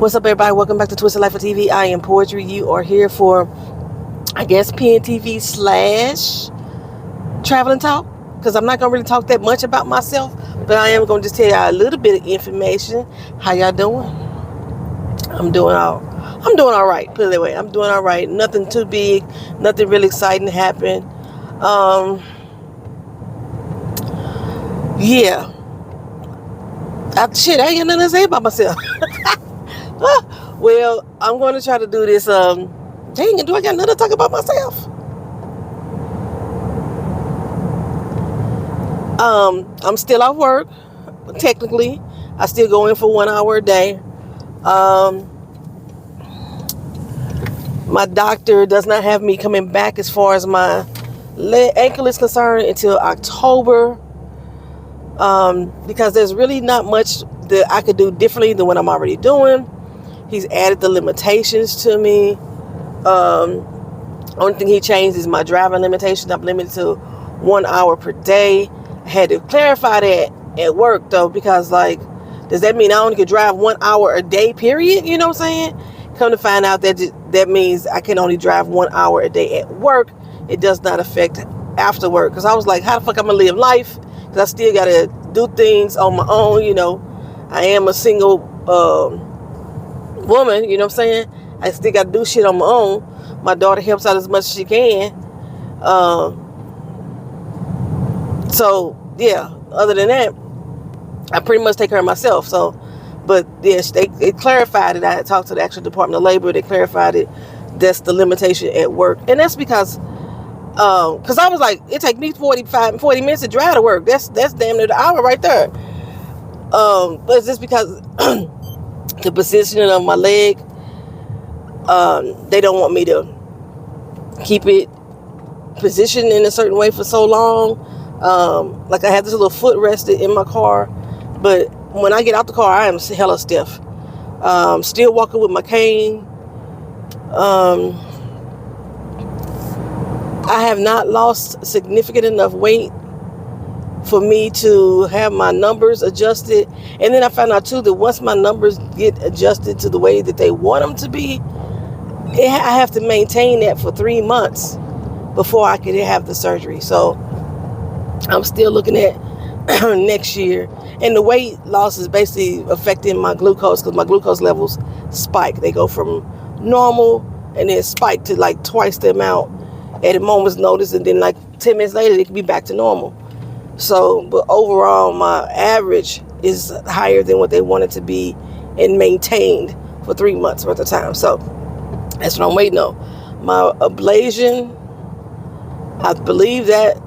What's up, everybody? Welcome back to Twisted Life of TV. I am Poetry. You are here for, I guess, PNTV / traveling talk. Because I'm not going to really talk that much about myself, but I am going to just tell y'all a little bit of information. How y'all doing? I'm doing all right. Put it that way. I'm doing all right. Nothing too big. Nothing really exciting happened. Yeah. I ain't got nothing to say about myself. Well, I'm going to try to do this. Dang, do I got nothing to talk about myself? I'm still off work. Technically, I still go in for 1 hour a day. My doctor does not have me coming back as far as my ankle is concerned until October. Because there's really not much that I could do differently than what I'm already doing. He's added the limitations to me. Only thing he changed is my driving limitations. I'm limited to 1 hour per day. I had to clarify that at work though, because does that mean I only could drive 1 hour a day, period? You know what I'm saying? Come to find out that means I can only drive 1 hour a day at work. It does not affect after work. Because I was like, how the fuck I'm going to live life? Because I still got to do things on my own, you know. I am a single woman, you know what I'm saying? I still got to do shit on my own. My daughter helps out as much as she can. So, yeah, other than that, I pretty much take care of myself. So, but yes, they clarified it. I had talked to the actual Department of Labor. They clarified it. That's the limitation at work. And that's because I was like, it take me 40 minutes to drive to work. That's damn near the hour right there. But it's just because the positioning of my leg, they don't want me to keep it positioned in a certain way for so long. I have this little foot rested in my car, but when I get out the car, I am hella stiff. Still walking with my cane. I have not lost significant enough weight for me to have my numbers adjusted. And then I found out too that once my numbers get adjusted to the way that they want them to be, I have to maintain that for 3 months before I can have the surgery. So I'm still looking at next year. And the weight loss is basically affecting my glucose because my glucose levels spike. They go from normal and then spike to like twice the amount at a moment's notice, and then like 10 minutes later they can be back to normal. So, but overall my average is higher than what they want it to be and maintained for 3 months worth of time. So that's what I'm waiting on. My ablation, I believe that,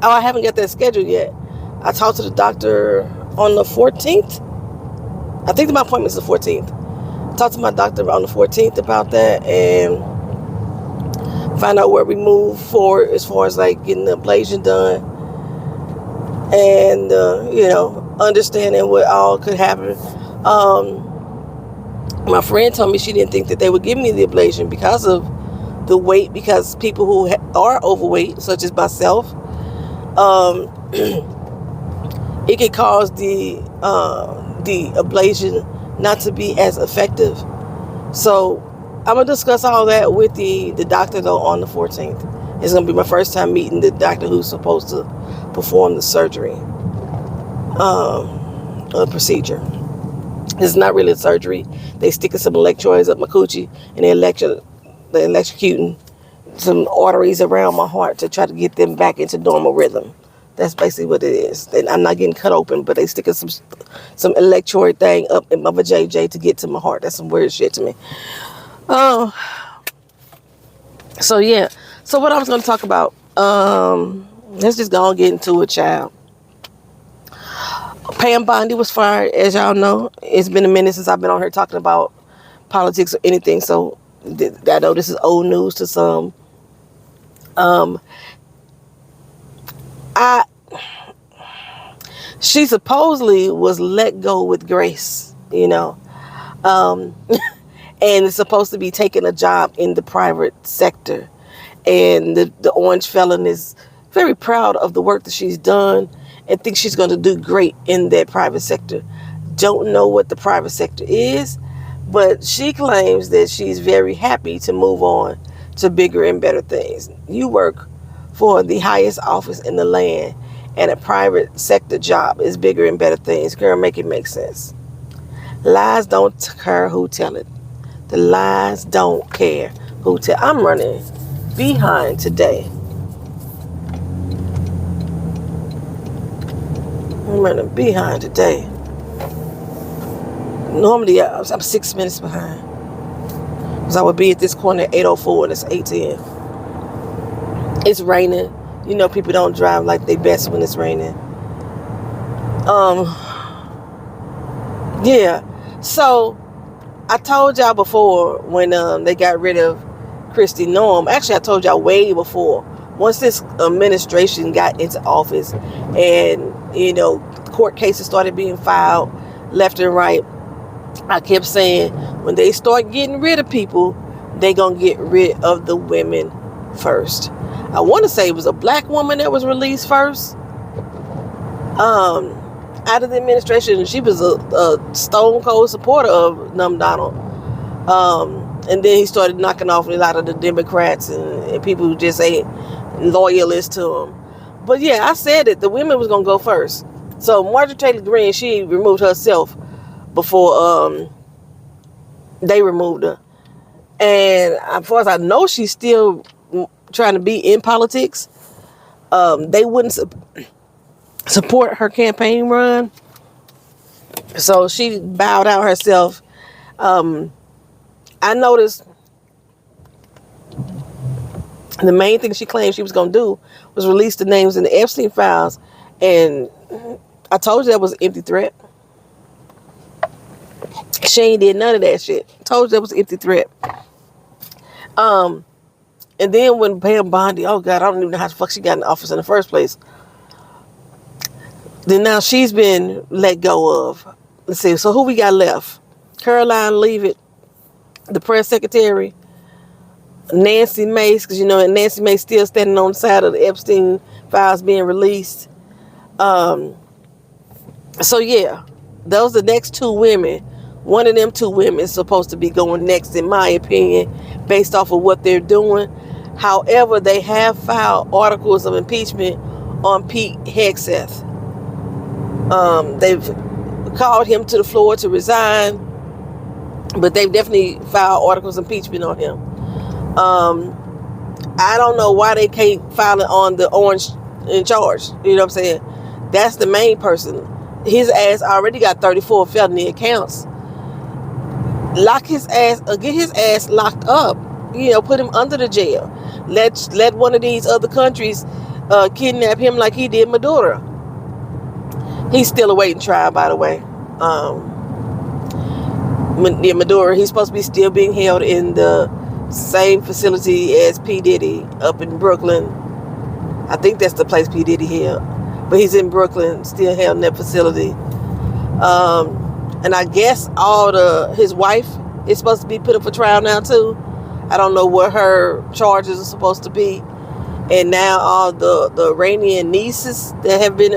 I haven't got that scheduled yet. I talked to the doctor on the 14th. I think my appointment is the 14th. I talked to my doctor on the 14th about that and find out where we move forward as far as like getting the ablation done and, understanding what all could happen. My friend told me she didn't think that they would give me the ablation because of the weight, because people who are overweight, such as myself, it could cause the ablation not to be as effective. So I'm going to discuss all that with the doctor, though, on the 14th. It's going to be my first time meeting the doctor who's supposed to perform the surgery, procedure. It's not really a surgery. They sticking some electrodes up my coochie, and they're electrocuting some arteries around my heart to try to get them back into normal rhythm. That's basically what it is. I'm not getting cut open, but they sticking some electrode thing up in my vajayjay to get to my heart. That's some weird shit to me. So yeah. So what I was going to talk about, let's just go and get into it, child. Pam Bondi was fired, as y'all know. It's been a minute since I've been on here talking about politics or anything, so I know this is old news to some. She supposedly was let go with grace, and is supposed to be taking a job in the private sector. And the orange felon is very proud of the work that she's done and thinks she's going to do great in that private sector. Don't know what the private sector is, But she claims that she's very happy to move on to bigger and better things. You work for the highest office in the land, and a private sector job is bigger and better things. Girl, make it make sense. Lies don't care who tell it. The lies don't care who tell. I'm running behind today. Normally, I'm 6 minutes behind. Because I would be at this corner at 8:04 and it's 8:10. It's raining. You know, people don't drive like they best when it's raining. Yeah. So, I told y'all before when they got rid of Kristi Noem. Actually, I told y'all way before. Once this administration got into office and, court cases started being filed left and right, I kept saying, when they start getting rid of people, they going to get rid of the women first. I want to say it was a black woman that was released first out of the administration. She was a stone cold supporter of Donald. And then he started knocking off a lot of the Democrats and people who just ain't loyalists to him. But yeah, I said it. The women was going to go first. So Marjorie Taylor Greene, she removed herself before they removed her. And as far as I know, she's still trying to be in politics. They wouldn't support her campaign run. So she bowed out herself. I noticed the main thing she claimed she was going to do was release the names in the Epstein files. And I told you that was an empty threat. She ain't did none of that shit. Told you that was an empty threat. And then when Pam Bondi, oh God, I don't even know how the fuck she got in the office in the first place. Then now she's been let go of. Let's see, so who we got left? Caroline Leavitt, the press secretary. Nancy Mace, because Nancy Mace still standing on the side of the Epstein files being released. So yeah, those are the next two women. One of them two women is supposed to be going next, in my opinion, based off of what they're doing. However, they have filed articles of impeachment on Pete Hegseth. They've called him to the floor to resign, but they've definitely filed articles of impeachment on him. I don't know why they can't file it on the orange in charge. You know what I'm saying? That's the main person. His ass already got 34 felony accounts. Lock his ass, get his ass locked up. Put him under the jail. Let one of these other countries kidnap him like he did Maduro. He's still awaiting trial, by the way. Maduro, he's supposed to be still being held in the same facility as P. Diddy up in Brooklyn. I think that's the place P. Diddy held. But he's in Brooklyn, still held in that facility. And I guess his wife is supposed to be put up for trial now too. I don't know what her charges are supposed to be. And now all the Iranian nieces that have been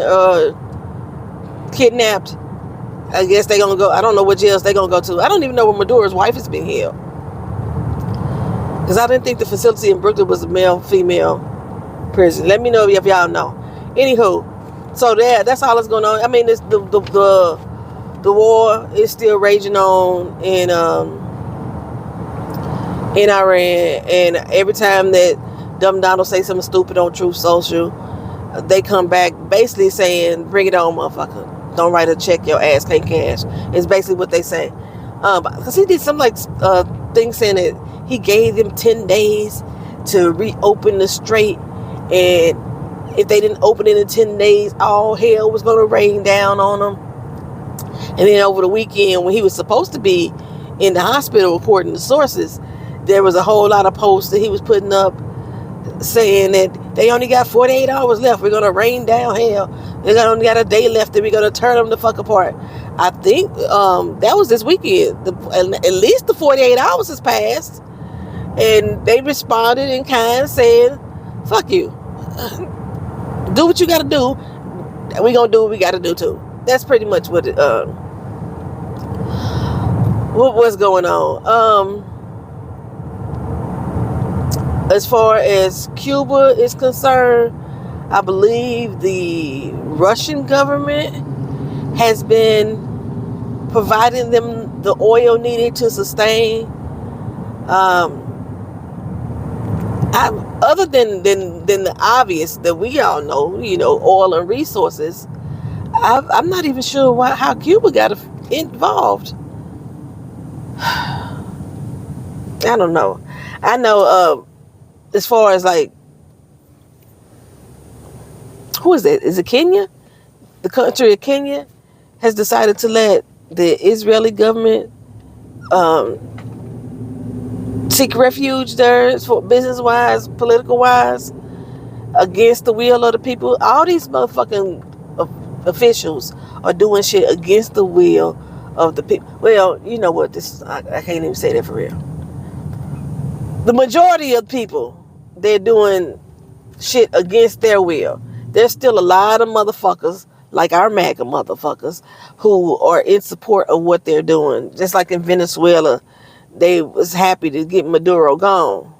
kidnapped, I guess they're going to go. I don't know what jails they're going to go to. I don't even know where Maduro's wife is being held. Because I didn't think the facility in Brooklyn was a male-female prison. Let me know if y'all know. Anywho, so that's all that's going on. I mean, the war is still raging on in Iran, and every time that Donald say something stupid on Truth Social, they come back basically saying, "Bring it on, motherfucker! Don't write a check your ass can't cash." It's basically what they say. Because he did some thing saying that he gave them 10 days to reopen the strait, and if they didn't open it in 10 days, all hell was going to rain down on them. And then over the weekend, when he was supposed to be in the hospital, according to sources, there was a whole lot of posts that he was putting up saying that they only got 48 hours left. We're going to rain down hell. They only got a day left and we're going to turn them the fuck apart. I think that was this weekend. At least the 48 hours has passed. And they responded in kind saying, fuck you. Do what you got to do. We're going to do what we got to do too. That's pretty much what what's going on? As far as Cuba is concerned, I believe the Russian government has been providing them the oil needed to sustain. Other than the obvious that we all know, oil and resources, I'm not even sure how Cuba got involved. I don't know. I know as far as like, who is that? Is it Kenya? The country of Kenya has decided to let the Israeli government seek refuge there for business-wise, political-wise, against the will of the people. All these motherfucking officials are doing shit against the will of the people. Well, you know what? I can't even say that for real. The majority of people, they're doing shit against their will. There's still a lot of motherfuckers, like our MAGA motherfuckers, who are in support of what they're doing. Just like in Venezuela, they was happy to get Maduro gone.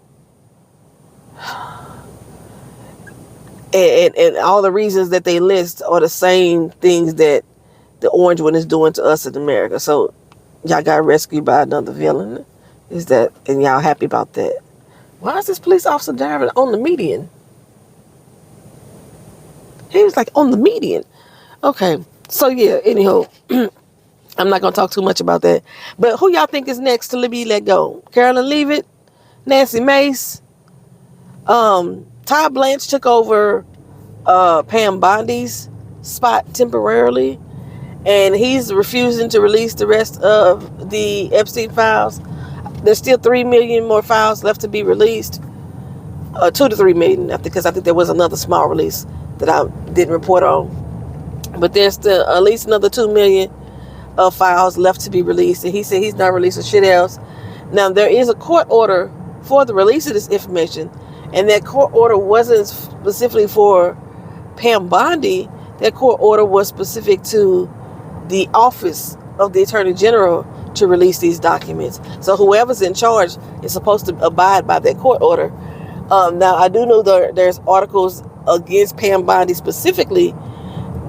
And all the reasons that they list are the same things that the orange one is doing to us in America. So y'all got rescued by another villain. And y'all happy about that? Why is this police officer driving on the median? He was like on the median. Okay, so yeah, anyhow, I'm not going to talk too much about that. But who y'all think is next to be let go? Carolyn Leavitt? Nancy Mace? Todd Blanche took over Pam Bondi's spot temporarily, and he's refusing to release the rest of the Epstein files. There's still 3 million more files left to be released. 2 to 3 million, because I think there was another small release that I didn't report on. But there's still at least another 2 million files left to be released, and he said he's not releasing shit else. Now, there is a court order for the release of this information, and that court order wasn't specifically for Pam Bondi. That court order was specific to the office of the Attorney General to release these documents. So whoever's in charge is supposed to abide by that court order. Now, I do know there's articles against Pam Bondi specifically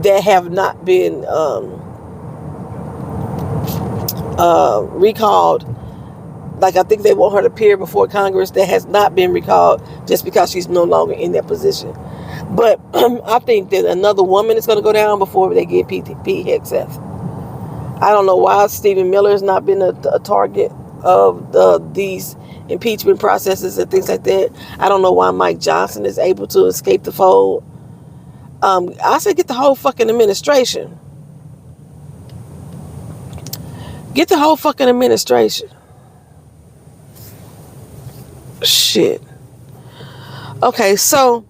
that have not been recalled. Like, I think they want her to appear before Congress. That has not been recalled just because she's no longer in that position. But I think that another woman is going to go down before they get PHF. I don't know why Stephen Miller has not been a target of these impeachment processes and things like that. I don't know why Mike Johnson is able to escape the fold. I say get the whole fucking administration. Get the whole fucking administration. Shit. Okay, so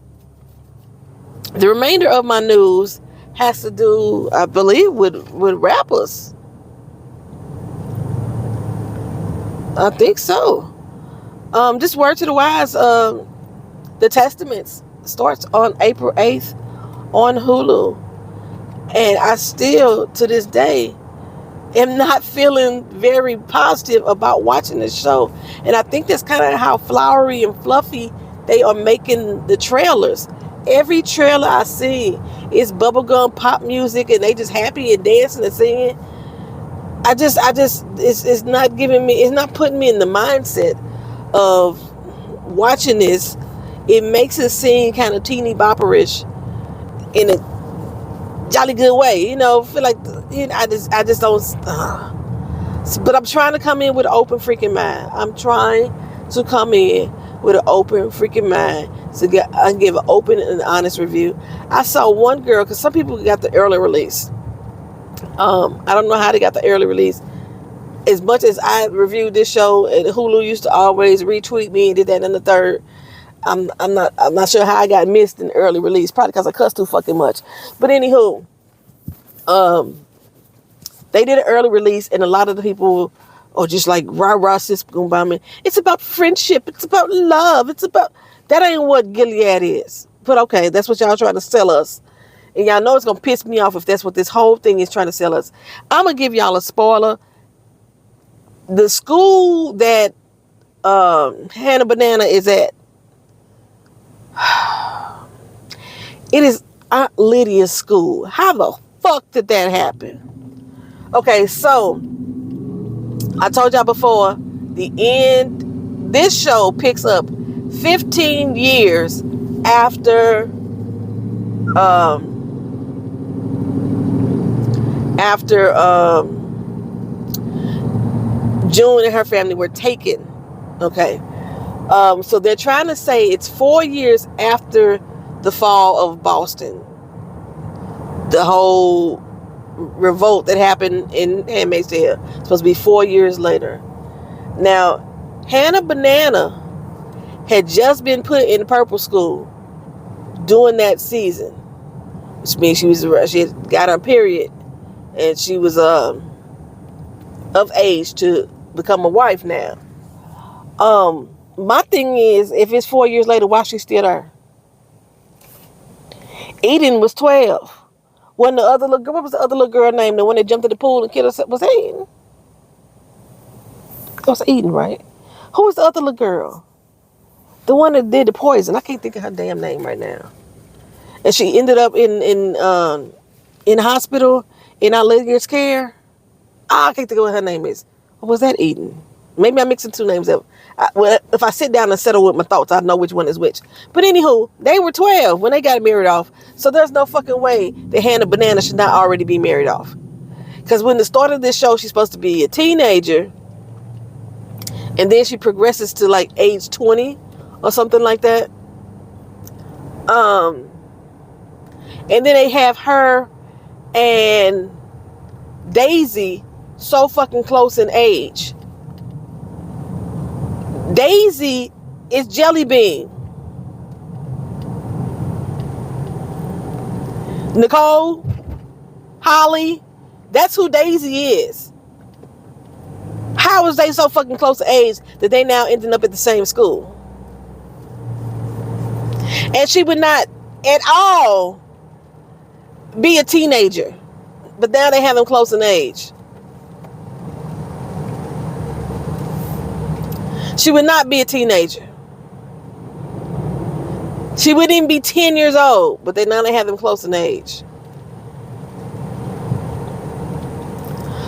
the remainder of my news has to do, I believe, with rappers. I think so. Just word to the wise, The Testaments starts on April 8th on Hulu. And I still, to this day, am not feeling very positive about watching this show. And I think that's kind of how flowery and fluffy they are making the trailers. Every trailer I see is bubblegum pop music, and they just happy and dancing and singing. It's not giving me, it's not putting me in the mindset of watching this. It makes it seem kind of teeny bopperish in a jolly good way, feel like, I just don't, but I'm trying to come in with an open freaking mind. I'm trying to come in with an open freaking mind so I can give an open and honest review. I saw one girl, because some people got the early release. I don't know how they got the early release. As much as I reviewed this show, and Hulu used to always retweet me and did that in the third, I'm not sure how I got missed in the early release. Probably because I cussed too fucking much. But anywho, they did an early release, and a lot of the people are just like rah sis boom bombing. It's about friendship. It's about love. That ain't what Gilead is. But okay, that's what y'all trying to sell us. And y'all know it's going to piss me off if that's what this whole thing is trying to sell us. I'm going to give y'all a spoiler. The school that Hannah Banana is at, it is Aunt Lydia's school. How the fuck did that happen? Okay, so I told y'all before, the end, this show picks up 15 years after June and her family were taken. Okay. So they're trying to say it's 4 years after the fall of Boston. The whole revolt that happened in Handmaid's Tale. It's supposed to be 4 years later. Now, Hannah Banana had just been put in purple school during that season, which means she had got her period, and she was of age to become a wife now. My thing is, if it's 4 years later, why she still there? Eden was 12. When the other little girl, what was the other little girl named? The one that jumped in the pool and killed herself? Was that Eden? It was Eden, right? Who was the other little girl? The one that did the poison. I can't think of her damn name right now. And she ended up in hospital in Our Lady's care. I can't think of what her name is. Or was that Eden? Maybe I'm mixing two names up. Well, if I sit down and settle with my thoughts, I know which one is which. But anywho, they were 12 when they got married off. So there's no fucking way that Hannah Banana should not already be married off. Because when the start of this show, she's supposed to be a teenager. And then she progresses to like age 20 or something like that. And then they have her and Daisy so fucking close in age. Daisy is Jelly Bean. Nicole, Holly, that's who Daisy is. How is they so fucking close to age that they now ending up at the same school? And she would not at all be a teenager. But now they have them close in age. She would not be a teenager. She wouldn't even be 10 years old, but now they have them close in age.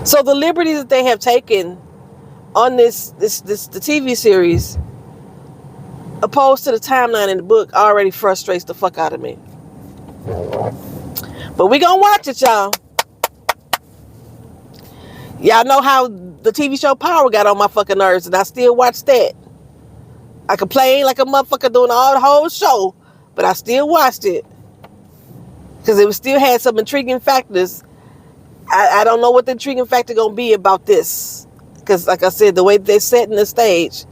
So the liberties that they have taken on the TV series, opposed to the timeline in the book, already frustrates the fuck out of me. But we gonna watch it, y'all. Y'all know how the TV show Power got on my fucking nerves, and I still watch that. I complain like a motherfucker doing all the whole show, but I still watched it. Because it still had some intriguing factors. I don't know what the intriguing factor gonna be about this. Because like I said, the way they're setting the stage.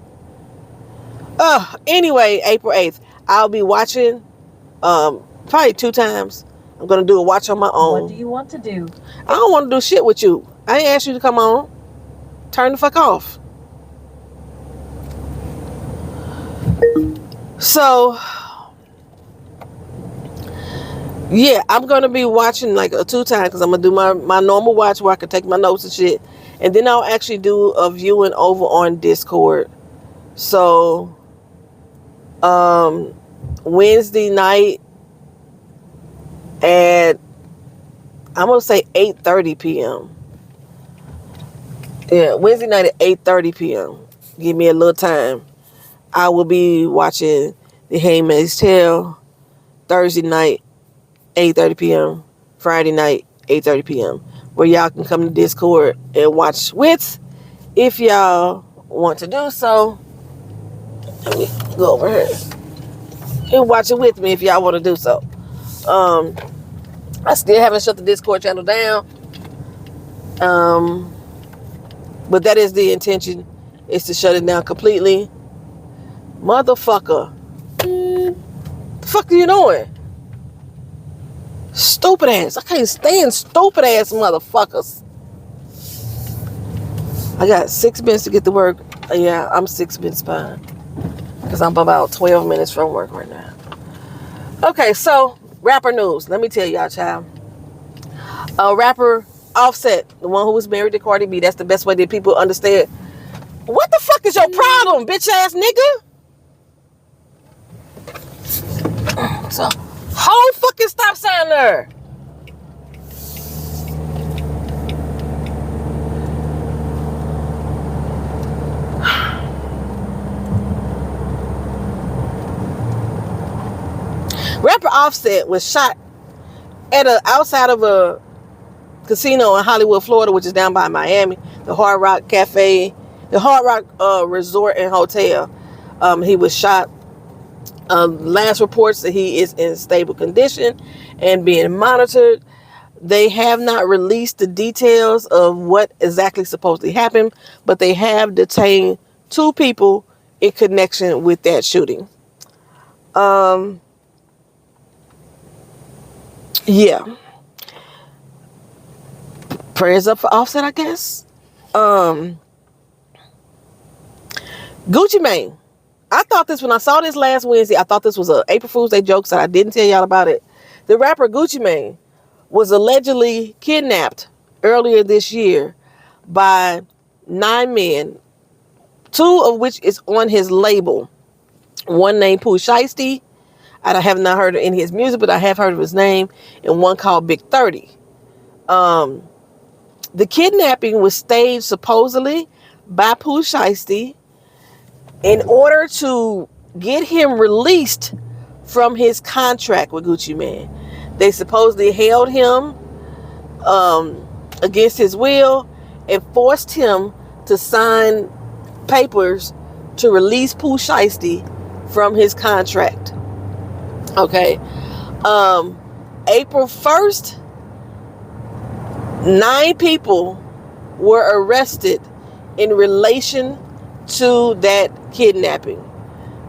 Anyway, April 8th, I'll be watching probably 2 times. I'm gonna do a watch on my own. What do you want to do? I don't want to do shit with you. I ain't asked you to come on. Turn the fuck off. So, yeah, I'm going to be watching like 2 times because I'm going to do my normal watch where I can take my notes and shit. And then I'll actually do a viewing over on Discord. So, Wednesday night at, I'm going to say 8:30 p.m. Yeah, Wednesday night at 8:30 p.m. Give me a little time. I will be watching The Handmaid's Tale Thursday night, 8:30 p.m. Friday night, 8:30 p.m. Where y'all can come to Discord and watch with if y'all want to do so. Let me go over here and watch it with me if y'all want to do so. I still haven't shut the Discord channel down. But that is the intention, is to shut it down completely. Motherfucker. The fuck are you doing? Stupid ass. I can't stand stupid ass motherfuckers. I got 6 minutes to get to work. Yeah, I'm 6 minutes behind. Because I'm about 12 minutes from work right now. Okay, so rapper news. Let me tell y'all, child. Rapper Offset, the one who was married to Cardi B. That's the best way that people understand What the fuck is your problem, bitch ass nigga? So, whole fucking stop sign there. Rapper Offset was shot at outside of a casino in Hollywood, Florida, which is down by Miami, the Hard Rock Cafe, the Hard Rock Resort and Hotel. He was shot. Last reports that he is in stable condition and being monitored. They have not released the details of what exactly supposedly happened, but they have detained 2 people in connection with that shooting. Yeah. Prayers up for Offset, I guess. Gucci Mane. I thought this when I saw this last Wednesday. I thought this was a April Fool's Day joke, so I didn't tell y'all about it. The rapper Gucci Mane was allegedly kidnapped earlier this year by 9 men, 2 of which is on his label. One named Pooh Shiesty. I have not heard of any of his music, but I have heard of his name, and one called Big 30. The kidnapping was staged supposedly by Pooh Shiesty in order to get him released from his contract with Gucci Mane. They supposedly held him against his will and forced him to sign papers to release Pooh Shiesty from his contract. Okay. April 1st, 9 people were arrested in relation to that kidnapping.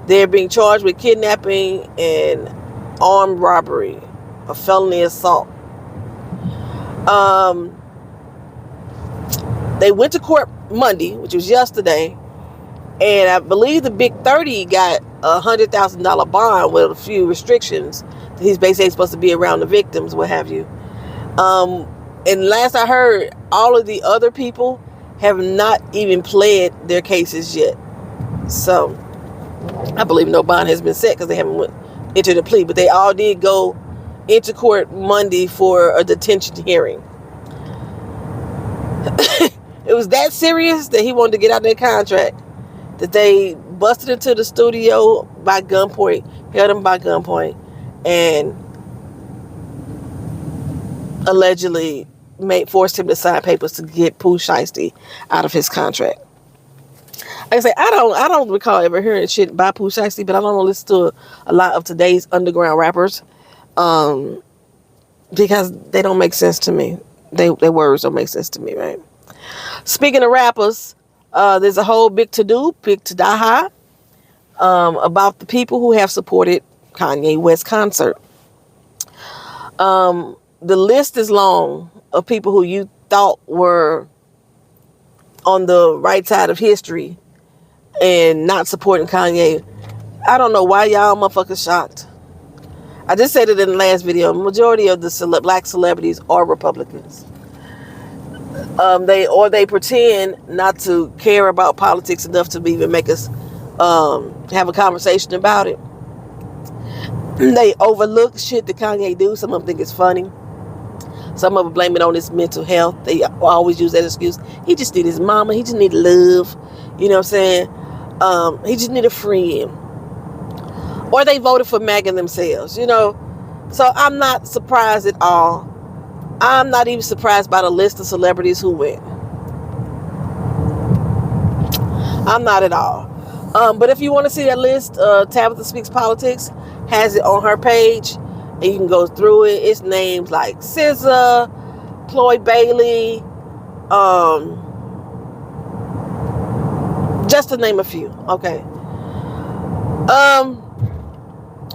They're being charged with kidnapping and armed robbery, a felony assault. They went to court Monday, which was yesterday, and I believe the Big 30 got a $100,000 bond with a few restrictions. He's basically supposed to be around the victims, what have you. And last I heard, all of the other people have not even pled their cases yet. So I believe no bond has been set because they haven't entered a plea, but they all did go into court Monday for a detention hearing. It was that serious that he wanted to get out of their contract that they busted into the studio by gunpoint, held him by gunpoint, and allegedly forced him to sign papers to get Pooh Shiesty out of his contract. Like I say, I don't recall ever hearing shit by Pooh Shiesty, but I don't listen to a lot of today's underground rappers because they don't make sense to me. Their words don't make sense to me, right? Speaking of rappers, there's a whole big to-daha about the people who have supported Kanye West's concert. The list is long of people who you thought were on the right side of history and not supporting Kanye. I don't know why y'all motherfuckers shocked. I just said it in the last video. Majority of the black celebrities are Republicans. They pretend not to care about politics enough to even make us have a conversation about it. They overlook shit that Kanye do. Some of them think it's funny. Some of them blame it on his mental health. They always use that excuse. He just need his mama. He just need love. You know what I'm saying? He just need a friend. Or they voted for MAGA themselves, you know. So I'm not surprised at all. I'm not even surprised by the list of celebrities who went. I'm not at all. But if you want to see that list, Tabitha Speaks Politics has it on her page. And you can go through it. It's names like SZA, Chloe Bailey, just to name a few. Okay.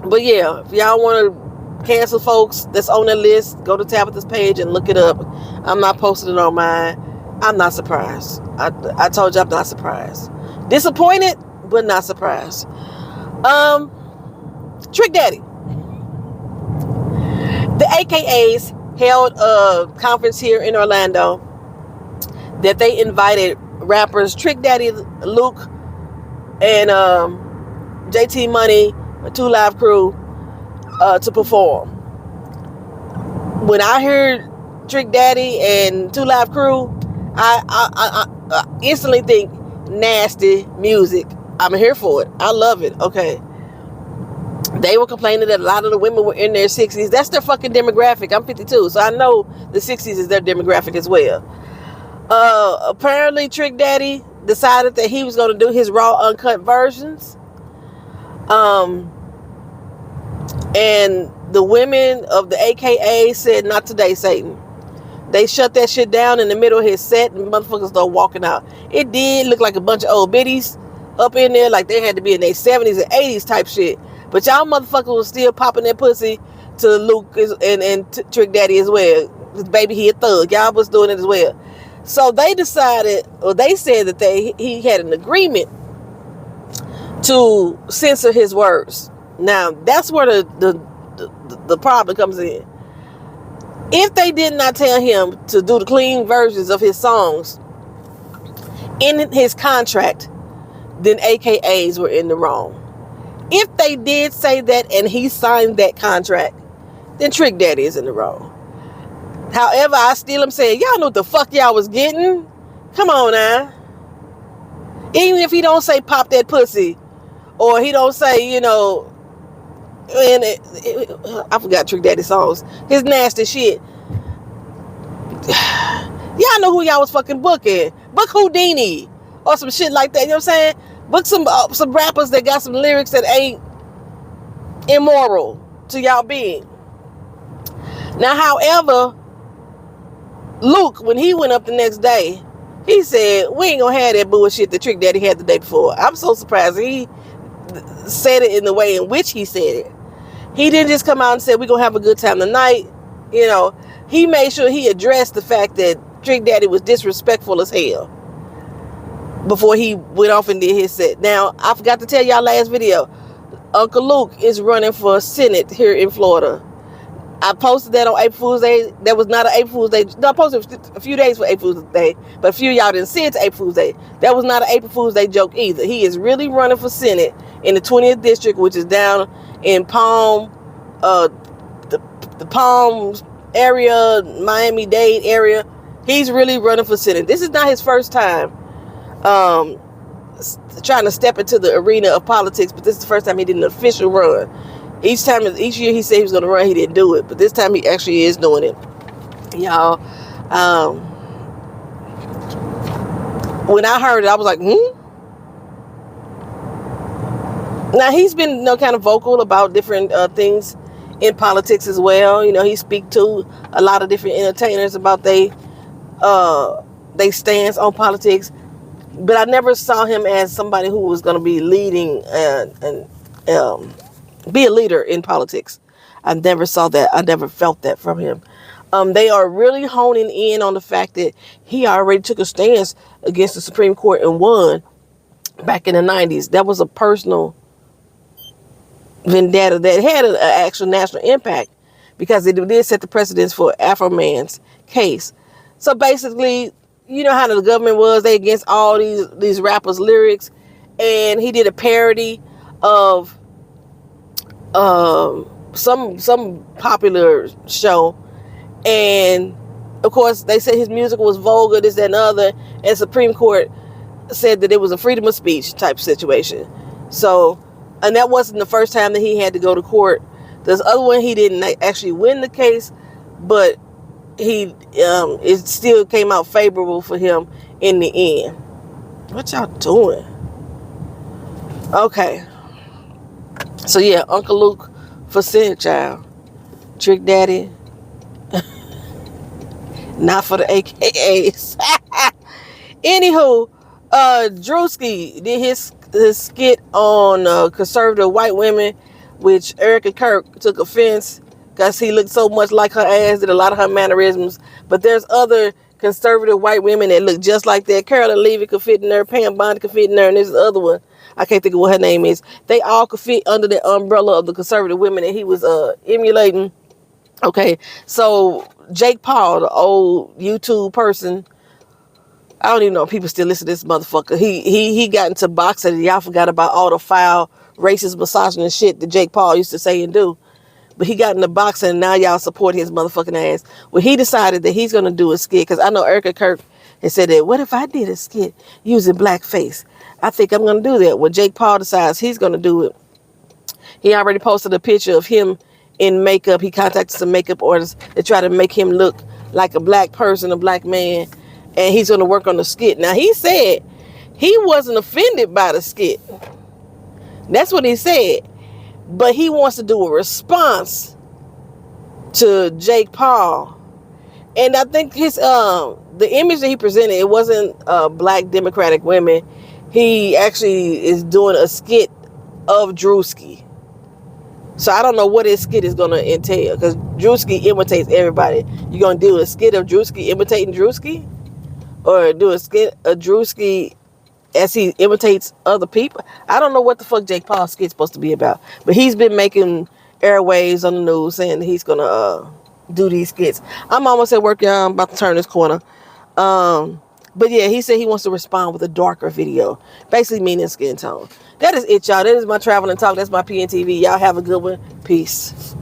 But yeah, if y'all want to cancel folks that's on that list, go to Tabitha's page and look it up. I'm not posting it on mine. I'm not surprised. I told you I'm not surprised. Disappointed, but not surprised. Trick Daddy. The AKAs held a conference here in Orlando that they invited rappers Trick Daddy, Luke, and JT Money, a 2 Live Crew, to perform. When I heard Trick Daddy and 2 Live Crew, I instantly think nasty music. I'm here for it. I love it. Okay. They were complaining that a lot of the women were in their 60s. That's their fucking demographic. I'm 52, so I know the 60s is their demographic as well. Apparently, Trick Daddy decided that he was going to do his raw, uncut versions. And the women of the AKA said, "Not today, Satan." They shut that shit down in the middle of his set, and motherfuckers started walking out. It did look like a bunch of old biddies up in there, like they had to be in their 70s and 80s type shit. But y'all motherfuckers was still popping that pussy to Luke and Trick Daddy as well. This baby, he a thug. Y'all was doing it as well. So they decided, or they said that he had an agreement to censor his words. Now, that's where the problem comes in. If they did not tell him to do the clean versions of his songs in his contract, then AKAs were in the wrong. If they did say that and he signed that contract, then Trick Daddy is in the wrong. However, I still am saying, y'all know what the fuck y'all was getting. Come on now. Even if he don't say pop that pussy, or he don't say, you know, and I forgot Trick Daddy songs, his nasty shit. Y'all know who y'all was fucking booking. Book Houdini or some shit like that. You know what I'm saying? Book some rappers that got some lyrics that ain't immoral to y'all being. Now, however, Luke, when he went up the next day, he said, we ain't gonna have that bullshit that Trick Daddy had the day before. I'm so surprised he said it in the way in which he said it. He didn't just come out and say, we're gonna have a good time tonight. You know, he made sure he addressed the fact that Trick Daddy was disrespectful as hell before he went off and did his set. Now, I forgot to tell y'all last video, Uncle Luke is running for Senate here in Florida. I posted that on April Fool's Day. That was not an April Fool's Day. No, I posted a few days for April Fool's Day, but a few of y'all didn't see it to April Fool's Day. That was not an April Fool's Day joke either. He is really running for Senate in the 20th District, which is down in Palm, the Palm area, Miami-Dade area. He's really running for Senate. This is not his first time trying to step into the arena of politics, but this is the first time he did an official run. Each year he said he was going to run, he didn't do it, but this time he actually is doing it. Y'all, when I heard it, I was like, Now, he's been, kind of vocal about different things in politics as well. You know, he speak to a lot of different entertainers about they stance on politics. But I never saw him as somebody who was going to be leading and be a leader in politics. I never saw that. I never felt that from him. They are really honing in on the fact that he already took a stance against the Supreme Court and won back in the 90s. That was a personal vendetta that had an actual national impact because it did set the precedence for Afro Man's case. So basically, you know how the government was, they against all these rappers' lyrics, and he did a parody of some popular show, and of course they said his music was vulgar, this, that, and the other, and Supreme Court said that it was a freedom of speech type situation. So, and that wasn't the first time that he had to go to court. There's other one, he didn't actually win the case, but it still came out favorable for him in the end. What y'all doing? Okay. So yeah, Uncle Luke for Senate, child. Trick Daddy. Not for the AKAs. Anywho, Drewski did his skit on conservative white women, which Erica Kirk took offense because he looked so much like her ass, did a lot of her mannerisms. But there's other conservative white women that look just like that. Carolyn Levy could fit in there, Pam Bondi could fit in there, and there's the other one. I can't think of what her name is. They all could fit under the umbrella of the conservative women that he was emulating. Okay, so Jake Paul, the old YouTube person, I don't even know if people still listen to this motherfucker. He got into boxing and y'all forgot about all the foul, racist, misogynist shit that Jake Paul used to say and do. But he got into boxing and now y'all support his motherfucking ass. Well, he decided that he's going to do a skit. Because I know Erica Kirk has said that, what if I did a skit using blackface? I think I'm going to do that. When Jake Paul decides he's going to do it, he already posted a picture of him in makeup. He contacted some makeup artists to try to make him look like a black person, a black man. And he's going to work on the skit. Now, he said he wasn't offended by the skit. That's what he said. But he wants to do a response to Jake Paul. And I think his the image that he presented, it wasn't black Democratic women. He actually is doing a skit of Drewski. So I don't know what his skit is going to entail. Because Drewski imitates everybody. You going to do a skit of Drewski imitating Drewski? Or do a skit of Drewski as he imitates other people? I don't know what the fuck Jake Paul's skit's supposed to be about. But he's been making airwaves on the news saying he's going to do these skits. I'm almost at work, y'all. I'm about to turn this corner. But yeah, he said he wants to respond with a darker video. Basically meaning skin tone. That is it, y'all. That is my traveling talk. That's my PNTV. Y'all have a good one. Peace.